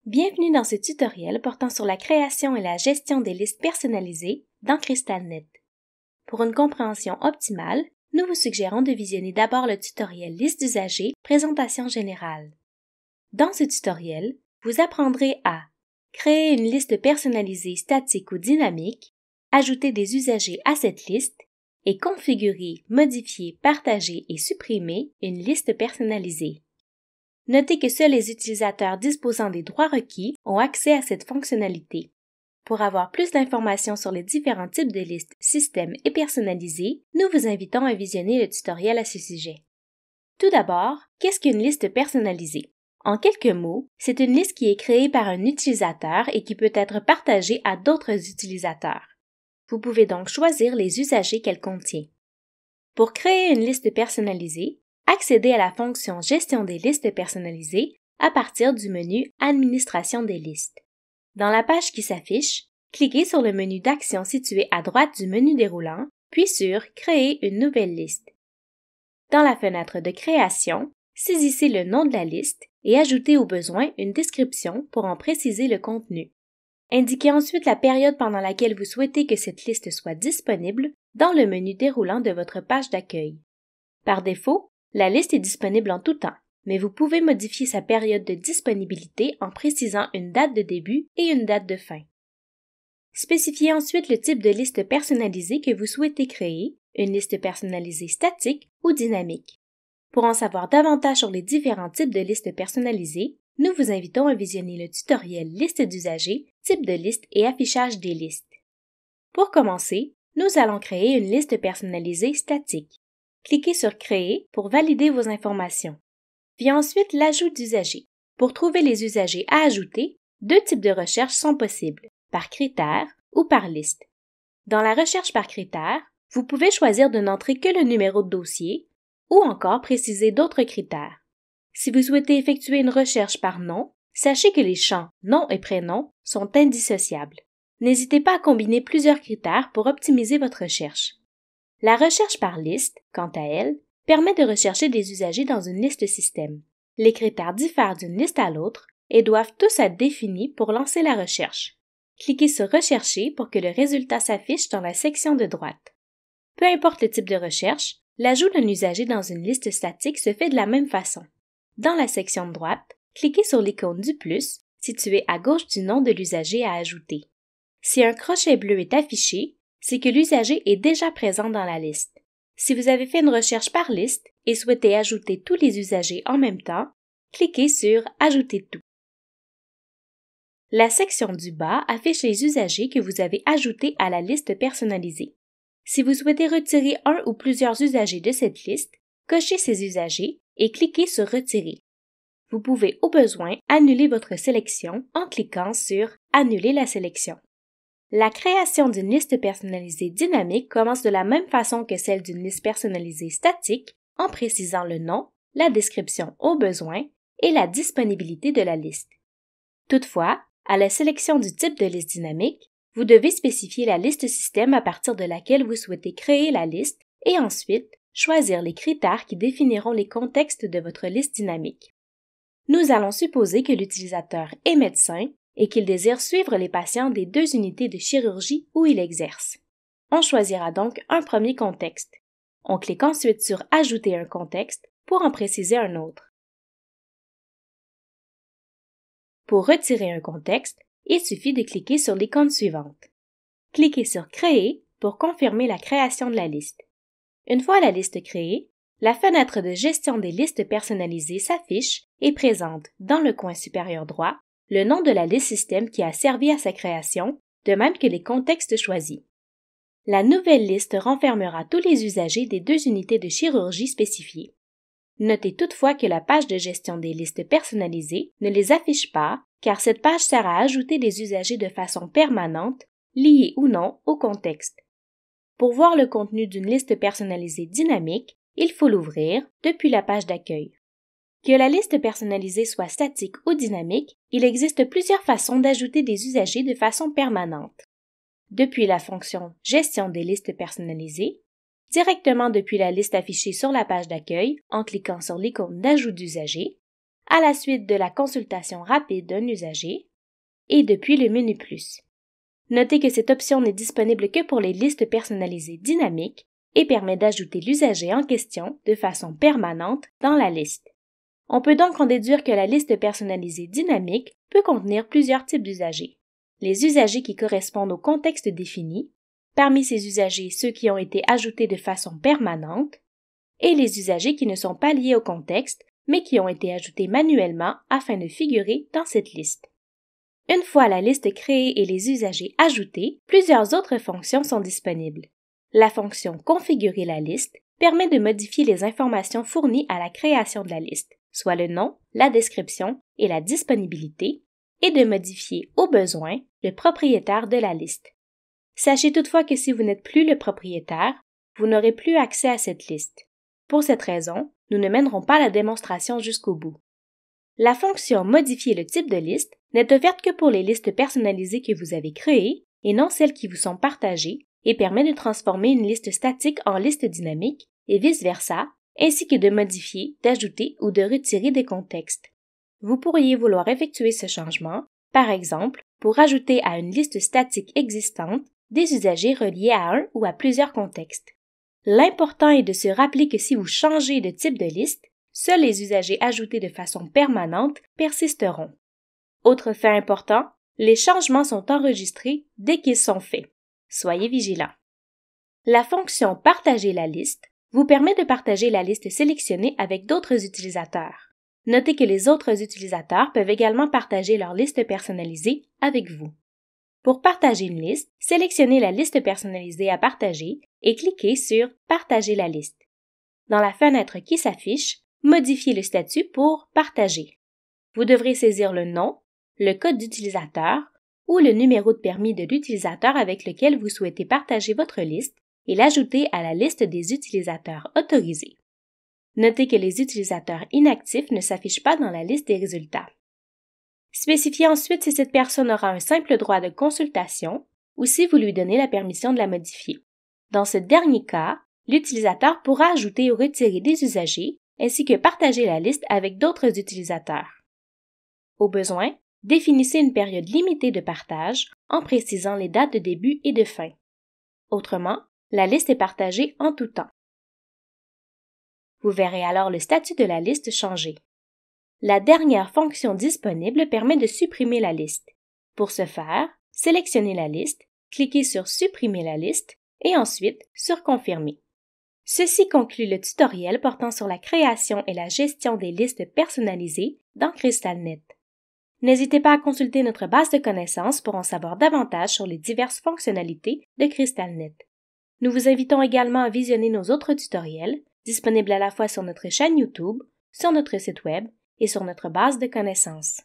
Bienvenue dans ce tutoriel portant sur la création et la gestion des listes personnalisées dans CrystalNet. Pour une compréhension optimale, nous vous suggérons de visionner d'abord le tutoriel Liste d'usagers, présentation générale. Dans ce tutoriel, vous apprendrez à créer une liste personnalisée statique ou dynamique, ajouter des usagers à cette liste et configurer, modifier, partager et supprimer une liste personnalisée. Notez que seuls les utilisateurs disposant des droits requis ont accès à cette fonctionnalité. Pour avoir plus d'informations sur les différents types de listes, systèmes et personnalisées, nous vous invitons à visionner le tutoriel à ce sujet. Tout d'abord, qu'est-ce qu'une liste personnalisée? En quelques mots, c'est une liste qui est créée par un utilisateur et qui peut être partagée à d'autres utilisateurs. Vous pouvez donc choisir les usagers qu'elle contient. Pour créer une liste personnalisée, accédez à la fonction Gestion des listes personnalisées à partir du menu Administration des listes. Dans la page qui s'affiche, cliquez sur le menu d'action situé à droite du menu déroulant, puis sur Créer une nouvelle liste. Dans la fenêtre de création, saisissez le nom de la liste et ajoutez au besoin une description pour en préciser le contenu. Indiquez ensuite la période pendant laquelle vous souhaitez que cette liste soit disponible dans le menu déroulant de votre page d'accueil. Par défaut, la liste est disponible en tout temps, mais vous pouvez modifier sa période de disponibilité en précisant une date de début et une date de fin. Spécifiez ensuite le type de liste personnalisée que vous souhaitez créer, une liste personnalisée statique ou dynamique. Pour en savoir davantage sur les différents types de listes personnalisées, nous vous invitons à visionner le tutoriel Liste d'usagers, type de liste et affichage des listes. Pour commencer, nous allons créer une liste personnalisée statique. Cliquez sur Créer pour valider vos informations. Vient ensuite l'ajout d'usagers. Pour trouver les usagers à ajouter, deux types de recherches sont possibles, par critère ou par liste. Dans la recherche par critère, vous pouvez choisir de n'entrer que le numéro de dossier ou encore préciser d'autres critères. Si vous souhaitez effectuer une recherche par nom, sachez que les champs nom et prénom sont indissociables. N'hésitez pas à combiner plusieurs critères pour optimiser votre recherche. La recherche par liste, quant à elle, permet de rechercher des usagers dans une liste système. Les critères diffèrent d'une liste à l'autre et doivent tous être définis pour lancer la recherche. Cliquez sur Rechercher pour que le résultat s'affiche dans la section de droite. Peu importe le type de recherche, l'ajout d'un usager dans une liste statique se fait de la même façon. Dans la section de droite, cliquez sur l'icône du plus, située à gauche du nom de l'usager à ajouter. Si un crochet bleu est affiché, c'est que l'usager est déjà présent dans la liste. Si vous avez fait une recherche par liste et souhaitez ajouter tous les usagers en même temps, cliquez sur Ajouter tout. La section du bas affiche les usagers que vous avez ajoutés à la liste personnalisée. Si vous souhaitez retirer un ou plusieurs usagers de cette liste, cochez ces usagers et cliquez sur Retirer. Vous pouvez au besoin annuler votre sélection en cliquant sur Annuler la sélection. La création d'une liste personnalisée dynamique commence de la même façon que celle d'une liste personnalisée statique en précisant le nom, la description au besoin et la disponibilité de la liste. Toutefois, à la sélection du type de liste dynamique, vous devez spécifier la liste système à partir de laquelle vous souhaitez créer la liste et ensuite choisir les critères qui définiront les contextes de votre liste dynamique. Nous allons supposer que l'utilisateur est médecin et qu'il désire suivre les patients des deux unités de chirurgie où il exerce. On choisira donc un premier contexte. On clique ensuite sur Ajouter un contexte pour en préciser un autre. Pour retirer un contexte, il suffit de cliquer sur l'icône suivante. Cliquez sur Créer pour confirmer la création de la liste. Une fois la liste créée, la fenêtre de gestion des listes personnalisées s'affiche et présente, dans le coin supérieur droit, le nom de la liste système qui a servi à sa création, de même que les contextes choisis. La nouvelle liste renfermera tous les usagers des deux unités de chirurgie spécifiées. Notez toutefois que la page de gestion des listes personnalisées ne les affiche pas, car cette page sert à ajouter des usagers de façon permanente, liés ou non au contexte. Pour voir le contenu d'une liste personnalisée dynamique, il faut l'ouvrir depuis la page d'accueil. Que la liste personnalisée soit statique ou dynamique, il existe plusieurs façons d'ajouter des usagers de façon permanente. Depuis la fonction Gestion des listes personnalisées, directement depuis la liste affichée sur la page d'accueil en cliquant sur l'icône d'ajout d'usagers, à la suite de la consultation rapide d'un usager et depuis le menu Plus. Notez que cette option n'est disponible que pour les listes personnalisées dynamiques et permet d'ajouter l'usager en question de façon permanente dans la liste. On peut donc en déduire que la liste personnalisée dynamique peut contenir plusieurs types d'usagers. Les usagers qui correspondent au contexte défini, parmi ces usagers ceux qui ont été ajoutés de façon permanente, et les usagers qui ne sont pas liés au contexte, mais qui ont été ajoutés manuellement afin de figurer dans cette liste. Une fois la liste créée et les usagers ajoutés, plusieurs autres fonctions sont disponibles. La fonction « Configurer la liste » permet de modifier les informations fournies à la création de la liste, soit le nom, la description et la disponibilité, et de modifier, au besoin, le propriétaire de la liste. Sachez toutefois que si vous n'êtes plus le propriétaire, vous n'aurez plus accès à cette liste. Pour cette raison, nous ne mènerons pas la démonstration jusqu'au bout. La fonction « Modifier le type de liste » n'est ouverte que pour les listes personnalisées que vous avez créées et non celles qui vous sont partagées et permet de transformer une liste statique en liste dynamique et vice-versa, ainsi que de modifier, d'ajouter ou de retirer des contextes. Vous pourriez vouloir effectuer ce changement, par exemple, pour ajouter à une liste statique existante des usagers reliés à un ou à plusieurs contextes. L'important est de se rappeler que si vous changez de type de liste, seuls les usagers ajoutés de façon permanente persisteront. Autre fait important, les changements sont enregistrés dès qu'ils sont faits. Soyez vigilants. La fonction « Partager la liste » vous permet de partager la liste sélectionnée avec d'autres utilisateurs. Notez que les autres utilisateurs peuvent également partager leur liste personnalisée avec vous. Pour partager une liste, sélectionnez la liste personnalisée à partager et cliquez sur « Partager la liste ». Dans la fenêtre qui s'affiche, modifiez le statut pour « Partager ». Vous devrez saisir le nom, le code d'utilisateur ou le numéro de permis de l'utilisateur avec lequel vous souhaitez partager votre liste et l'ajouter à la liste des utilisateurs autorisés. Notez que les utilisateurs inactifs ne s'affichent pas dans la liste des résultats. Spécifiez ensuite si cette personne aura un simple droit de consultation ou si vous lui donnez la permission de la modifier. Dans ce dernier cas, l'utilisateur pourra ajouter ou retirer des usagers ainsi que partager la liste avec d'autres utilisateurs. Au besoin, définissez une période limitée de partage en précisant les dates de début et de fin. Autrement, la liste est partagée en tout temps. Vous verrez alors le statut de la liste changer. La dernière fonction disponible permet de supprimer la liste. Pour ce faire, sélectionnez la liste, cliquez sur « Supprimer la liste » et ensuite sur « Confirmer ». Ceci conclut le tutoriel portant sur la création et la gestion des listes personnalisées dans CrystalNet. N'hésitez pas à consulter notre base de connaissances pour en savoir davantage sur les diverses fonctionnalités de CrystalNet. Nous vous invitons également à visionner nos autres tutoriels, disponibles à la fois sur notre chaîne YouTube, sur notre site Web et sur notre base de connaissances.